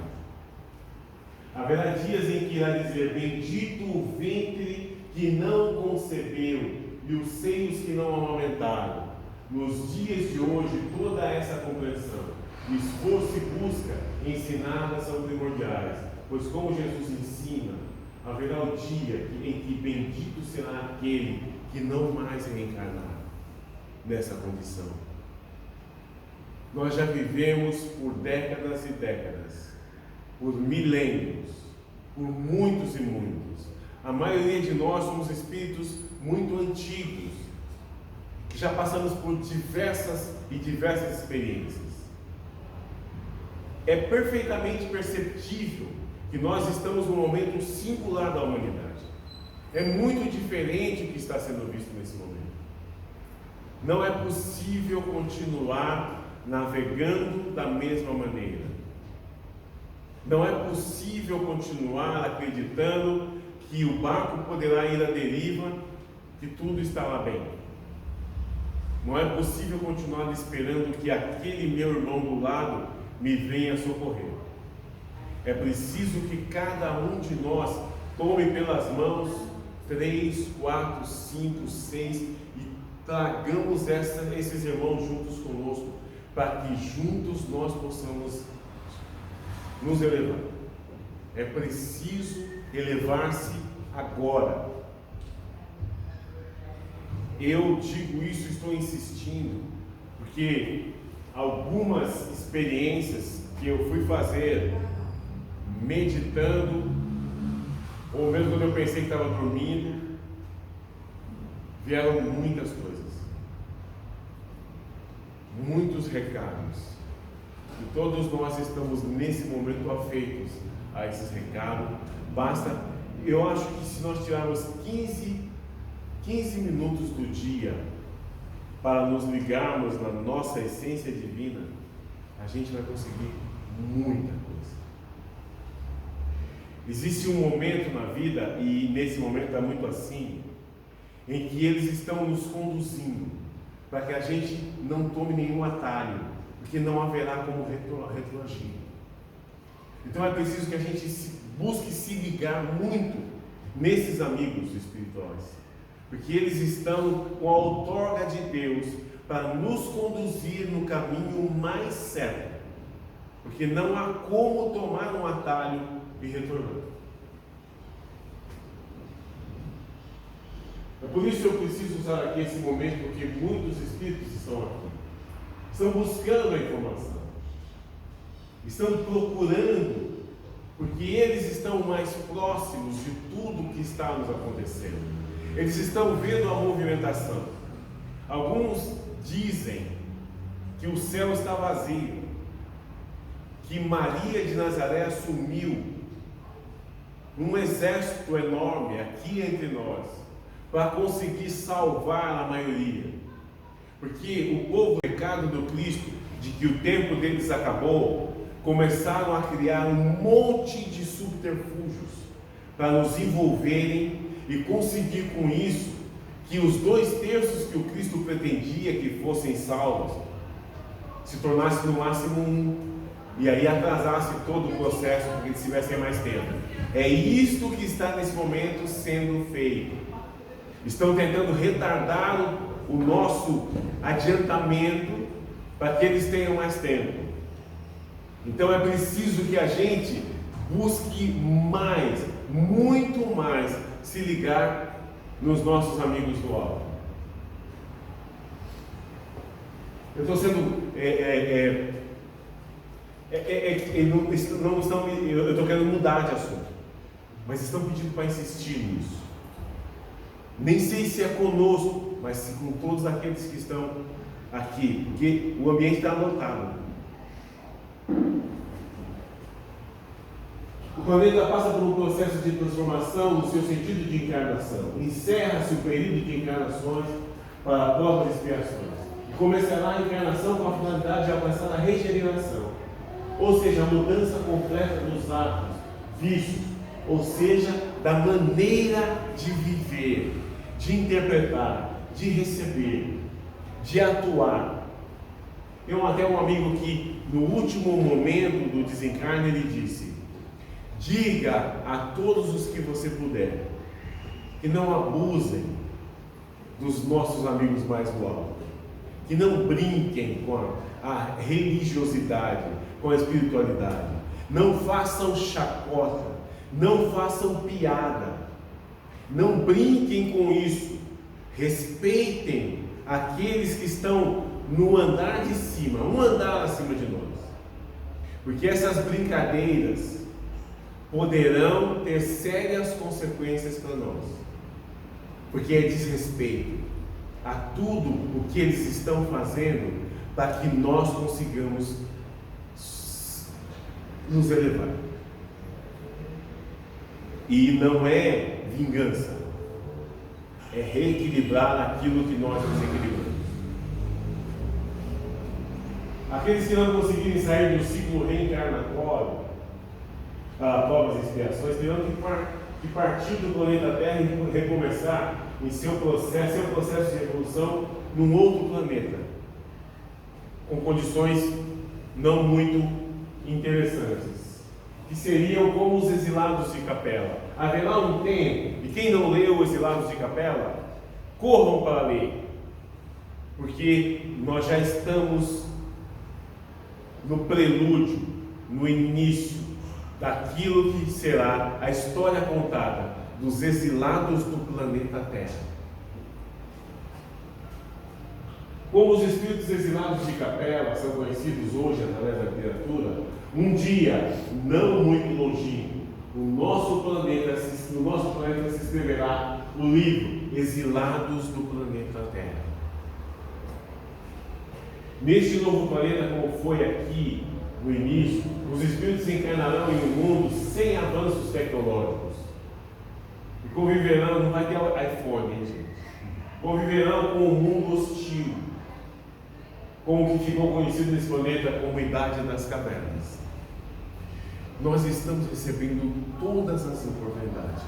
Haverá dias em que irá dizer, bendito o ventre que não concebeu e os seios que não amamentaram. Nos dias de hoje, toda essa compreensão, esforço e busca ensinada são primordiais, pois como Jesus ensina, haverá o dia em que bendito será aquele que não mais reencarnar nessa condição. Nós já vivemos por décadas e décadas, por milênios, por muitos e muitos. A maioria de nós somos espíritos muito antigos, que já passamos por diversas experiências. É perfeitamente perceptível que nós estamos num momento singular da humanidade. É muito diferente o que está sendo visto nesse momento. Não é possível continuar navegando da mesma maneira. Não é possível continuar acreditando que o barco poderá ir à deriva, que tudo estará bem. Não é possível continuar esperando que aquele meu irmão do lado me venha socorrer. É preciso que cada um de nós tome pelas mãos 3, 4, 5, 6 e tragamos esses irmãos juntos conosco, para que juntos nós possamos nos elevar. É preciso elevar-se agora. Eu digo isso, estou insistindo, porque algumas experiências que eu fui fazer meditando, ou mesmo quando eu pensei que estava dormindo, vieram muitas coisas, muitos recados, e todos nós estamos nesse momento afeitos a esses recados. Basta, eu acho que se nós tirarmos 15 minutos do dia para nos ligarmos na nossa essência divina, a gente vai conseguir muita coisa. Existe um momento na vida, e nesse momento é muito assim, em que eles estão nos conduzindo para que a gente não tome nenhum atalho, porque não haverá como retroagir. Então é preciso que a gente busque se ligar muito nesses amigos espirituais, porque eles estão com a outorga de Deus para nos conduzir no caminho mais certo, porque não há como tomar um atalho e retornar. É por isso que eu preciso usar aqui esse momento, porque muitos espíritos estão aqui, estão buscando a informação, estão procurando, porque eles estão mais próximos de tudo que está nos acontecendo. Eles estão vendo a movimentação. Alguns dizem que o céu está vazio, que Maria de Nazaré assumiu um exército enorme aqui entre nós, para conseguir salvar a maioria. Porque o povo, o recado do Cristo, de que o tempo deles acabou, começaram a criar um monte de subterfúgios para nos envolverem e conseguir com isso que os 2/3 que o Cristo pretendia que fossem salvos se tornasse no máximo 1, e aí atrasasse todo o processo porque eles tivessem mais tempo. É isto que está nesse momento sendo feito. Estão tentando retardar o nosso adiantamento para que eles tenham mais tempo. Então é preciso que a gente busque mais, muito mais, se ligar nos nossos amigos do alto. Eu estou sendo não estão, eu estou querendo mudar de assunto, mas estão pedindo para insistir nisso. Nem sei se é conosco, mas se com todos aqueles que estão aqui, porque o ambiente está lotado. O planeta passa por um processo de transformação no seu sentido de encarnação. Encerra-se o período de encarnações para próprias expiações. E começará a encarnação com a finalidade de alcançar a regeneração, ou seja, a mudança completa dos hábitos, vícios, ou seja, da maneira de viver, de interpretar, de receber, de atuar. Eu até um amigo que no último momento do desencarne ele disse: diga a todos os que você puder que não abusem dos nossos amigos mais do alto, que não brinquem com a religiosidade, com a espiritualidade, não façam chacota, não façam piada, não brinquem com isso, respeitem aqueles que estão no andar de cima, um andar acima de nós, porque essas brincadeiras poderão ter sérias consequências para nós, porque é desrespeito a tudo o que eles estão fazendo para que nós consigamos nos elevar. E não é vingança, é reequilibrar aquilo que nós desequilibramos. Aqueles que não conseguirem sair do ciclo reencarnatório, provas e expiações, terão que partir do planeta Terra e recomeçar em seu processo de evolução num outro planeta, com condições não muito interessantes, que seriam como os exilados de Capela. Haverá um tempo, e quem não leu os Exilados de Capela, corram para ler, porque nós já estamos no prelúdio, no início daquilo que será a história contada dos exilados do planeta Terra. Como os espíritos exilados de Capela são conhecidos hoje através da literatura, um dia, não muito longínquo, no nosso planeta se escreverá o livro Exilados do Planeta Terra. Neste novo planeta, como foi aqui no início, os espíritos encarnarão em um mundo sem avanços tecnológicos. E conviverão, não vai ter iPhone, hein, gente? Conviverão com um mundo hostil, como que ficou conhecido nesse planeta como Idade das Cavernas. Nós estamos recebendo todas as oportunidades,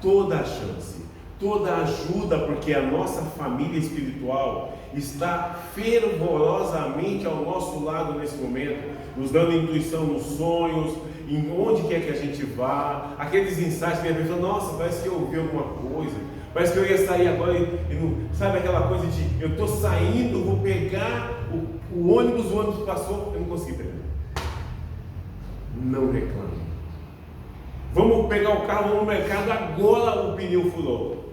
toda a chance, toda a ajuda, porque a nossa família espiritual está fervorosamente ao nosso lado nesse momento, nos dando intuição nos sonhos, em onde quer que a gente vá, aqueles insights que a pessoa, nossa, parece que eu ouvi alguma coisa, parece que eu ia sair agora e não, sabe aquela coisa de, eu estou saindo, vou pegar o ônibus passou, eu não consegui pegar. Não reclame. Vamos pegar o carro, vamos no mercado, agora o pneu furou.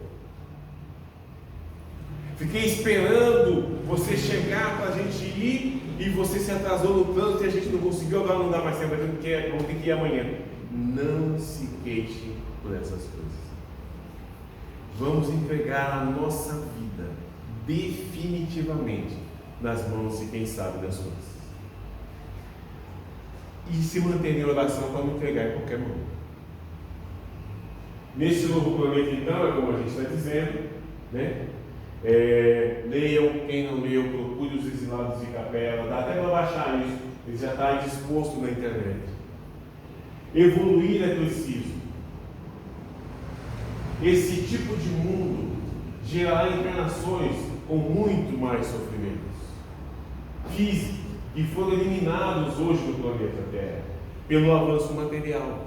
Fiquei esperando você chegar para a gente ir e você se atrasou no trânsito e a gente não conseguiu, agora não dá mais tempo, vamos ter que ir amanhã. Não se queixe por essas coisas. Vamos entregar a nossa vida definitivamente nas mãos de quem sabe das coisas. E se manter em oração para não entregar em qualquer momento. Neste novo planeta, então, é como a gente está dizendo, né? Leiam, quem não leu, procure os Exilados de Capela, dá até para baixar isso, ele já está disposto na internet. Evoluir é preciso. Esse tipo de mundo gerará encarnações com muito mais sofrimentos físicos, que foram eliminados hoje do planeta Terra pelo avanço material.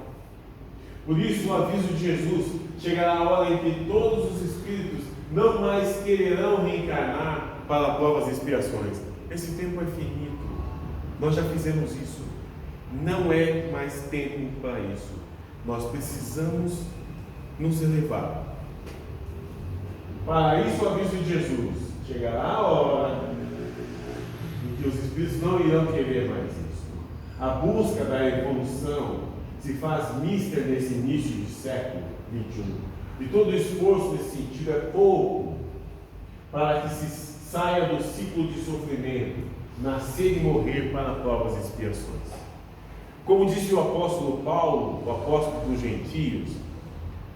Por isso o aviso de Jesus: chegará a hora em que todos os espíritos não mais quererão reencarnar para provas e expiações. Esse tempo é finito, nós já fizemos isso, não é mais tempo para isso. Nós precisamos nos elevar. Para isso o aviso de Jesus: chegará a hora que os espíritos não irão querer mais isso. A busca da evolução se faz mista nesse início de século XXI. E todo esforço nesse sentido é pouco para que se saia do ciclo de sofrimento, nascer e morrer para provas e expiações. Como disse o apóstolo Paulo, o apóstolo dos gentios,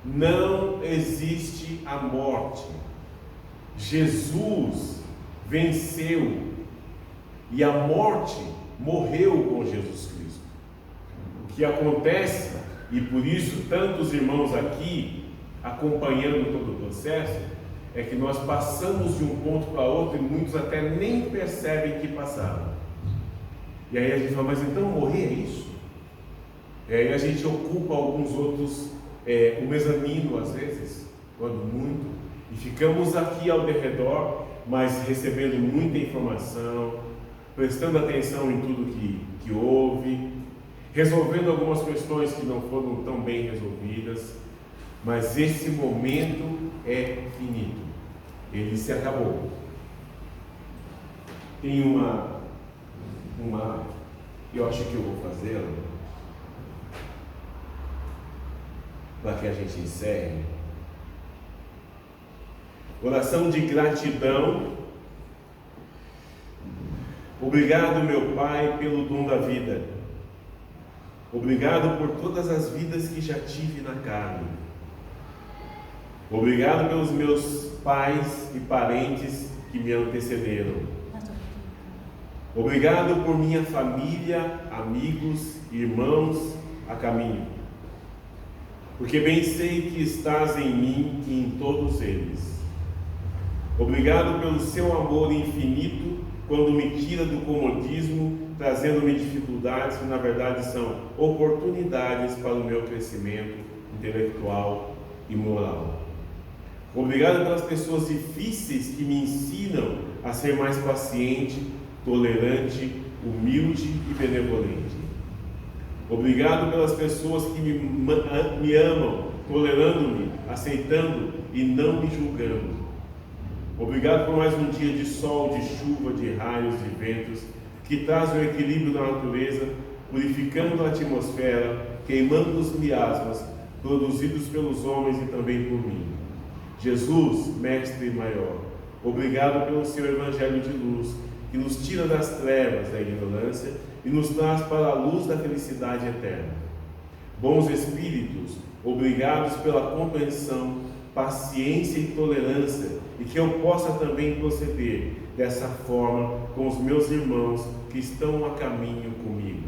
não existe a morte. Jesus venceu e a morte morreu com Jesus Cristo. O que acontece, e por isso tantos irmãos aqui acompanhando todo o processo, é que nós passamos de um ponto para outro e muitos até nem percebem que passaram. E aí a gente fala, mas então morrer é isso? E aí a gente ocupa alguns outros, o mezanino às vezes, quando muito, e ficamos aqui ao derredor, mas recebendo muita informação, prestando atenção em tudo que houve, resolvendo algumas questões que não foram tão bem resolvidas, mas esse momento é finito, ele se acabou. Tem uma eu acho que eu vou fazê-la para que a gente encerre. Oração de gratidão. Obrigado, meu Pai, pelo dom da vida. Obrigado por todas as vidas que já tive na carne. Obrigado pelos meus pais e parentes que me antecederam. Obrigado por minha família, amigos, irmãos a caminho. Porque bem sei que estás em mim e em todos eles. Obrigado pelo seu amor infinito, quando me tira do comodismo, trazendo-me dificuldades que na verdade são oportunidades para o meu crescimento intelectual e moral. Obrigado pelas pessoas difíceis que me ensinam a ser mais paciente, tolerante, humilde e benevolente. Obrigado pelas pessoas que me amam, tolerando-me, aceitando e não me julgando. Obrigado por mais um dia de sol, de chuva, de raios, de ventos, que traz o equilíbrio da natureza, purificando a atmosfera, queimando os miasmas, produzidos pelos homens e também por mim. Jesus, Mestre maior, obrigado pelo seu Evangelho de luz, que nos tira das trevas da ignorância e nos traz para a luz da felicidade eterna. Bons Espíritos, obrigados pela compreensão, paciência e tolerância, e que eu possa também proceder dessa forma com os meus irmãos que estão a caminho comigo.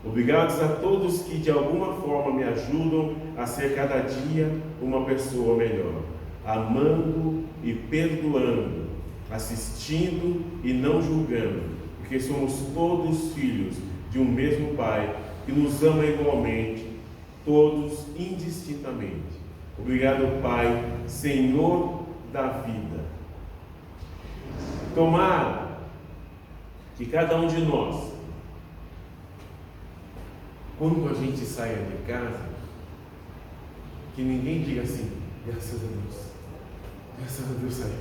Obrigados a todos que de alguma forma me ajudam a ser cada dia uma pessoa melhor, amando e perdoando, assistindo e não julgando, porque somos todos filhos de um mesmo Pai que nos ama igualmente, todos indistintamente. Obrigado, Pai, Senhor da vida. Tomara que cada um de nós, quando a gente saia de casa, que ninguém diga assim: graças a Deus saiu.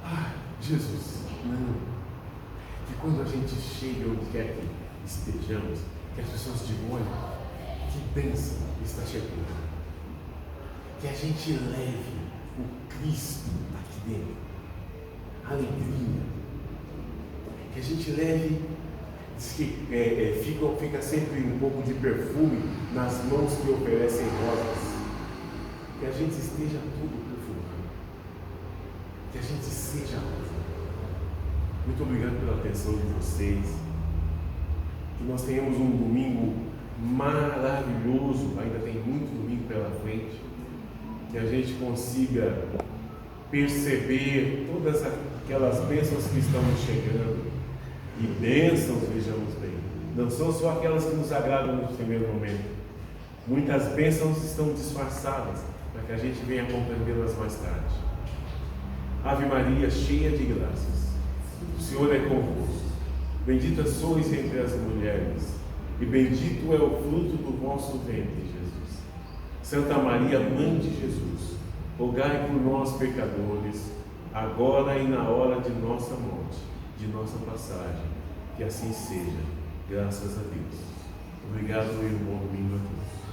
Ah, Jesus, não. Que quando a gente chega onde quer que estejamos, que as pessoas digam: olha, que bênção está chegando. Que a gente leve o Cristo aqui dentro, alegria. Que a gente leve, diz que fica sempre um pouco de perfume nas mãos que oferecem rosas. Que a gente esteja tudo perfumado. Que a gente seja rosa. Muito obrigado pela atenção de vocês. Que nós tenhamos um domingo maravilhoso. Ainda tem muito domingo pela frente. Que a gente consiga perceber todas aquelas bênçãos que estão nos chegando. E bênçãos, vejamos bem, não são só aquelas que nos agradam no primeiro momento. Muitas bênçãos estão disfarçadas para que a gente venha compreendê-las mais tarde. Ave Maria, cheia de graças, o Senhor é convosco. Bendita sois entre as mulheres, e bendito é o fruto do vosso ventre, Jesus. Santa Maria, Mãe de Jesus, rogai por nós, pecadores, agora e na hora de nossa morte, de nossa passagem. Que assim seja, graças a Deus. Obrigado e um bom domingo a todos.